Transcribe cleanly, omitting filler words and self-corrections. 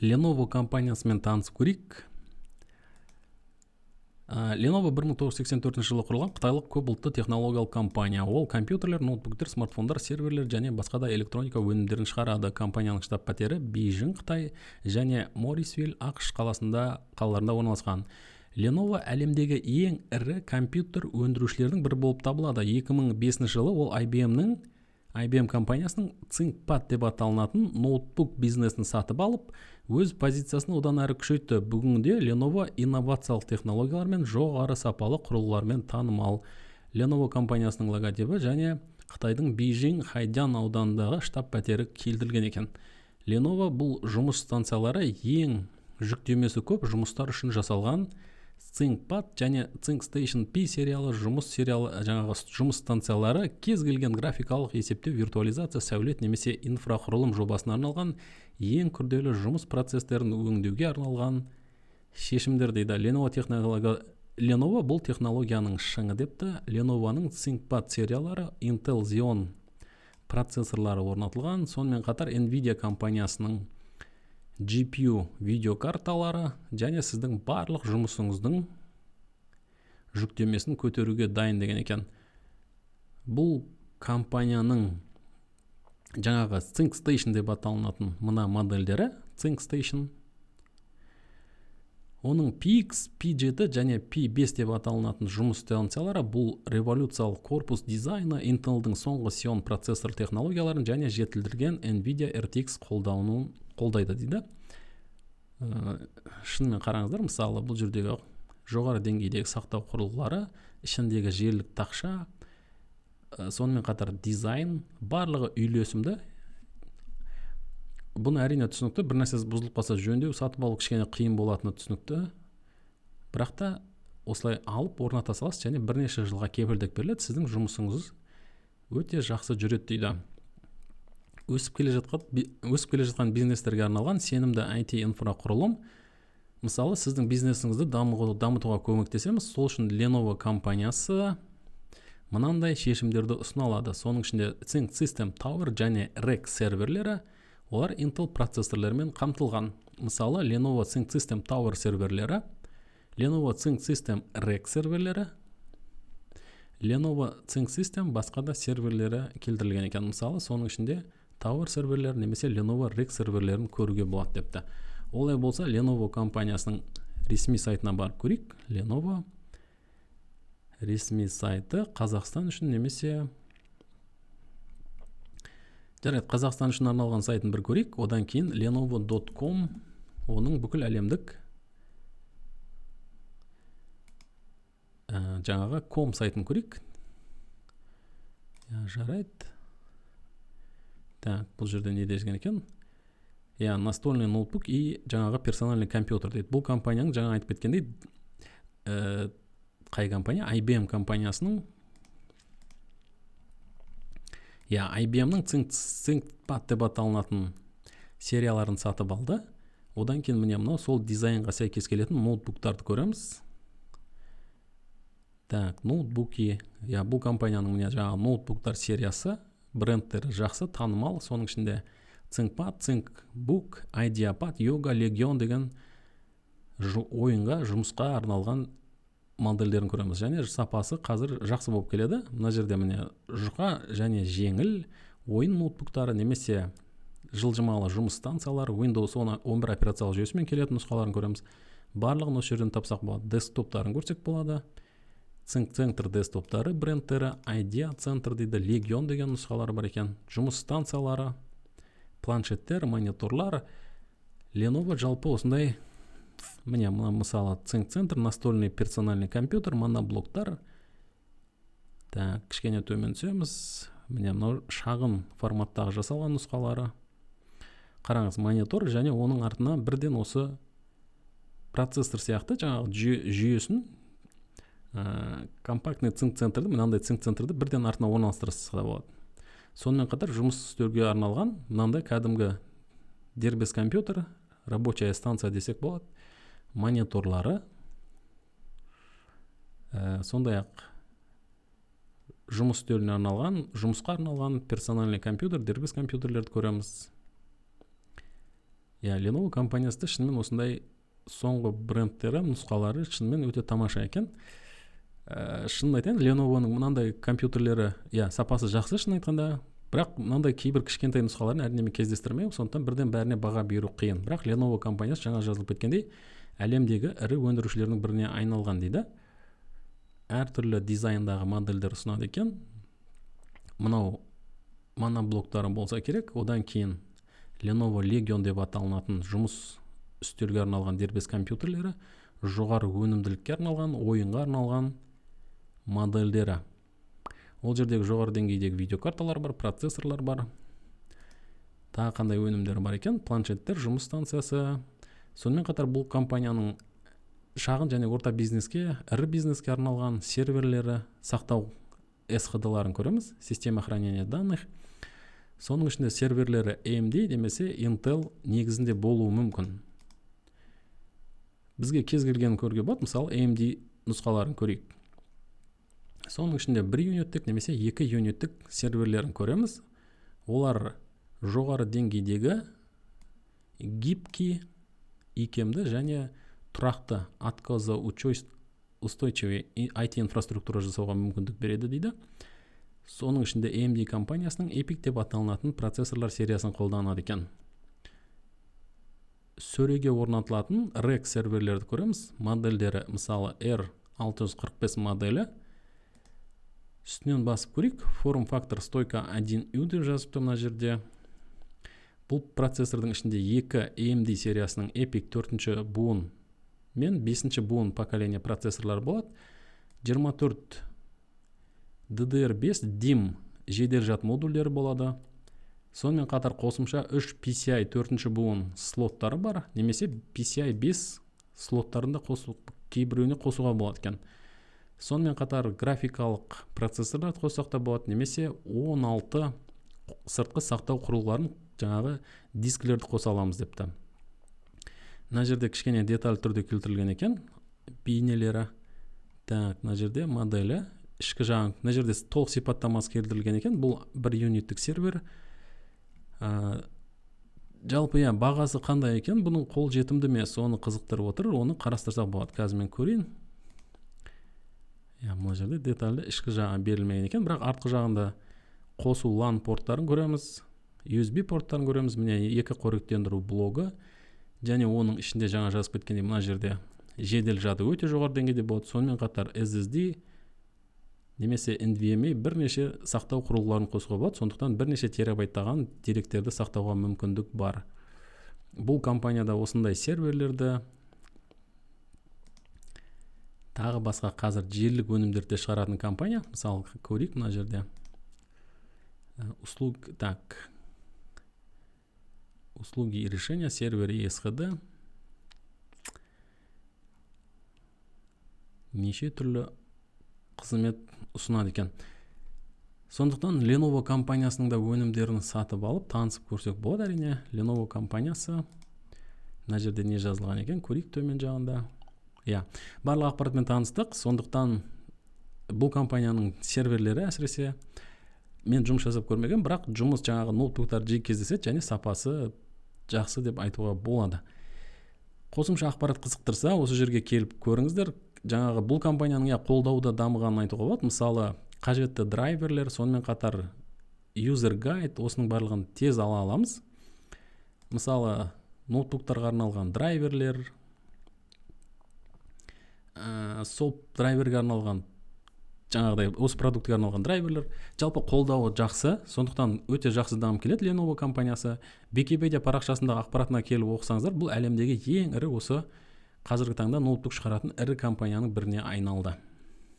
Lenovo компаниясымен танысып көрейік. Lenovo 1984 жылы құрылған қытайлық көп ұлтты технологиялық компания. Ол компьютерлер, ноутбуктер, смартфондар, серверлер және басқа да электроника өнімдерін шығарады. Компанияның штаб-пәтері Бейжің, Қытай және Моррисвилл, ақш қалаларында орналасқан. Lenovo әлемдегі ең ірі компьютер өндірушілердің бірі болып табылады. 2005 жылы ол IBM компаниясының ThinkPad деп аталынатын ноутбук бизнесін сатып алып, өз позициясын одан әрі күшейтті. Бүгінде Lenovo инновациялық технологиялар мен жоғары сапалы құрылғылармен танымал. Lenovo компаниясының логотипі және Қытайдың Бейжің Хайдян ауданындағы штаб-пәтері келтірілген екен. Lenovo бұл жұмыс станциялары ең жүктемесі көп жұмыстар үшін жасалған ThinkPad және ThinkStation P сериалы жұмыс станциялары кез келген графикалық есептеу, виртуализация, сәулет немесе инфрақұрылым жобасына арналған ең күрделі жұмыс процестерін өңдеуге арналған шешімдер дейді. Lenovo бұл технологияның шыңы депті. Lenovo'ның ThinkPad сериялары Intel Xeon процессорлары орнатылған, сонымен қатар Nvidia компаниясының GPU видеокарталары және сіздің барлық жұмысыңыздың жүктемесін көтеруге дайын деген екен. Бұл компанияның жаңағы ThinkStation деп аталынатын мына модельдері ThinkStation, оның PX, P7 және P5 деп аталынатын жұмыс станциялары бұл революциялық корпус дизайны, Intel'дің соңғы Xeon процессор технологияларын және жетілдірген Nvidia RTX қолдайды дейді. Шынымен қараңыздар, мысалы бұл жердегі жоғары деңгейдегі сақтау құрылғылары, ішіндегі желілік тақша, сонымен қатар дизайн, барлығы үйлесімді. Бұны әрине түсінікті, бір нәрсе бұзылып қалса жөндеу, сатып алу кішкене қиын болатыны түсінікті. Бірақ та осылай алып орната саласыз және бірнеше жылға кепілдік беріледі, сіздің жұмысыңыз өте жақсы жүреді дейді. Өсіп келе жатқан бизнестерге арналған сенімді IT инфрақұрылым. Мысалы, сіздің бизнесіңізді дамытуға көмектесеміз. Сол үшін Lenovo компаниясы мынандай шешімдерді ұсына алады. Соның ішінде ThinkSystem Tower және Rack серверлері, олар Intel процессорларымен қамтылған. Мысалы, Lenovo ThinkSystem Tower серверлері, Lenovo ThinkSystem Rack серверлері, Lenovo ThinkSystem басқа да серверлері келтірілген екен. Мысалы, соның ішінде Tower серверлері немесе Lenovo Rack серверлерін көруге болады депті. Олай болса, Lenovo компаниясының ресми сайтына барып көрейік. Lenovo ресми сайты Қазақстан үшін немесе Қазақстан үшін арналған сайтын бір көрейік. Одан кейін lenovo.com, оның бүкіл әлемдік жаңағы com сайтын көрейік. Жарайды. Так, бұл жерде не деген екен? Настольный ноутбук и жаңағы персональный компьютер дейді. Бұл компанияның жаңа айтып кеткендей, қай компания? IBM компаниясының IBM-ның ThinkPad деп аталынатын серияларын сатып алды. Одан кейін міне мынау сол дизайнға сәйкес келетін ноутбуктарды көреміз. Так, ноутбуки. Бұл компанияның міне жаңағы ноутбуктар сериясы, брендтері жақсы, танымал. Соның ішінде ThinkPad, ThinkBook, IdeaPad, Yoga, Legion деген ойынға, жұмысқа арналған модельдерін көреміз. Және сапасы қазір жақсы болып келеді. Мына жерде міне жұқа және жеңіл ойын ноутбуктары немесе жылжымалы жұмыс станциялары, Windows 11 операциялық жүйесімен келетін нұсқаларын көреміз. Барлығын осы жерден тапсақ болады. Десктоптарын көрсек болады. ThinkCenter десктоптары брендтері, Idea Center дейді, Legion деген нұсқалары бар екен. Жұмыс станциялары, планшеттер, мониторлар. Lenovo жалпы осындай, міне мысалы ThinkCenter, настольный персональный компьютер, моноблоктар. Так, кішкене төмен түсеміз. Міне мынау шағын форматтағы жасалған нұсқалары. Қараңыз, монитор және оның артына бірден осы процессор сияқты жаңағы жүйесін компактный ThinkCenterді, мынандай ThinkCenterді бірден артына орналастырса болады. Сонымен қатар жұмыс істеуге арналған мынандай кәдімгі дербес компьютер, рабочая станция десек болады, мониторлары, сондай-ақ жұмыс істеуіне арналған, жұмысқа арналған персональный компьютер, дербес компьютерлерді көреміз. Lenovo компаниясы да шынымен осындай соңғы брендтері, нұсқалары шынымен өте тамаша екен. Шынын айтайын, Lenovo'ның мынандай компьютерлері сапасы жақсы шын айтқанда, бірақ мынандай кейбір кішкентай нұсқаларын әрине мен кездестірмеймін, сондықтан бірден бәріне баға беру қиын. Бірақ Lenovo компаниясы жаңа жазылып кеткендей әлемдегі ірі өндірушілердің біріне айналған дейді. Әртүрлі дизайндағы модельдер ұсынады екен. Мынау моноблоктары болса керек. Одан кейін Lenovo Legion деп аталынатын жұмыс үстелге арналған дербес компьютерлері, жоғары өнімділікке арналған, ойынға арналған модельдері. Ол жердегі жоғары деңгейдегі видеокарталар бар, процессорлар бар. Тағы қандай өнімдері бар екен? Планшеттер, жұмыс станциясы. Сонымен қатар бұл компанияның шағын және орта бизнеске, ірі бизнеске арналған серверлері, сақтау SSD-ларын көреміз, система хранения данных. Соның ішінде серверлері AMD немесе Intel негізінде болуы мүмкін. Бізге кез келгенін көруге болады, мысалы AMD нұсқаларын көрейік. Соның ішінде 1 юниттік немесе 2 юниттік серверлерін көреміз. Олар жоғары деңгейдегі гибкий, икемді және тұрақты отказоустойчивый IT инфраструктура жасауға мүмкіндік береді дейді. Соның ішінде AMD компаниясының EPYC деп аталынатын процессорлар сериясын қолданады екен. Сөреге орнатылатын RAC серверлерді көреміз. Модельдері мысалы R645 моделі. Үстінен басып көрейік. Форм-фактор стойка 1U деп жазыпты мына жерде. Бұл процессордың ішінде 2 AMD сериясының EPYC 4-ші буын мен 5-ші буын поколение процессорлар болады. 24 DDR5 DIMM жедел жад модульдері болады. Сонымен қатар қосымша 3 PCI 4-ші буын слоттары бар, немесе PCI 5 слоттарында кейбіреуіне қосуға болады екен. Сонымен қатар графикалық процессорларды қоссақ та болады, немесе 16 сыртқы сақтау құрылғыларын жаңағы дискілерді қоса аламыз депті. Мына жерде кішкене деталь түрде келтірілген екен бейнелері. Так, мына жерде моделі, ішкі жағын, мына жерде толық сипаттамасы келтірілген екен. Бұл 1 юниттік сервер. Жалпы бағасы қандай екен? Бұның қол жетімді емес, оны қызықтырып отыр, оны қарастырсақ болады. Қазір мен көрейін. Мына жерде детальді ішкі жағы берілмеген екен, бірақ артқы жағында қосу LAN порттарын көреміз, USB порттарын көреміз. Міне 2 қоректендіру блогы, және оның ішінде жаңа жазып кеткендей мына жерде жедел жады өте жоғары деңгейде болады. Сонымен қатар SSD немесе NVMe бірнеше сақтау құрылғыларын қосуға болады. Сондықтан бірнеше терабайттаған деректерді сақтауға мүмкіндік бар. Бұл компанияда осындай серверлерді, тағы басқа қазір желілік өнімдерді шығаратын компания. Мысалы көрейік мына жерде. Услуги и решения сервері ESXD. Неше түрлі қызмет ұсынады екен. Сондықтан Lenovo компаниясының да өнімдерін сатып алып, танысып көрсек болады әрине. Lenovo компаниясы. Мына жерде не жазылған екен? Көрейік төмен жағында. Барлық ақпаратпен таныстық. Сондықтан бұл компанияның серверлері әсіресе мен жұмыс жасап көрмеген, бірақ жұмыс жаңағы ноутбуктар жиі кездеседі және сапасы жақсы деп айтуға болады. Қосымша ақпарат қызықтырса, осы жерге келіп көріңіздер. Жаңағы бұл компанияның қолдауда дамығанын айтуға болады. Мысалы, қажетті драйверлер, сонымен қатар user guide, осының барлығын тез ала аламыз. Мысалы, ноутбуктарға арналған драйверлер, сол драйверге арналған жаңағыдай осы продуктке арналған драйверлер, жалпы қолдауы жақсы, сондықтан өте жақсы дамып келеді Lenovo компаниясы. Википедия парақшасындағы ақпаратына келіп оқысаңыздар, бұл әлемдегі ең ірі осы қазіргі таңда ноутбук шығаратын ірі компанияның біріне айналды.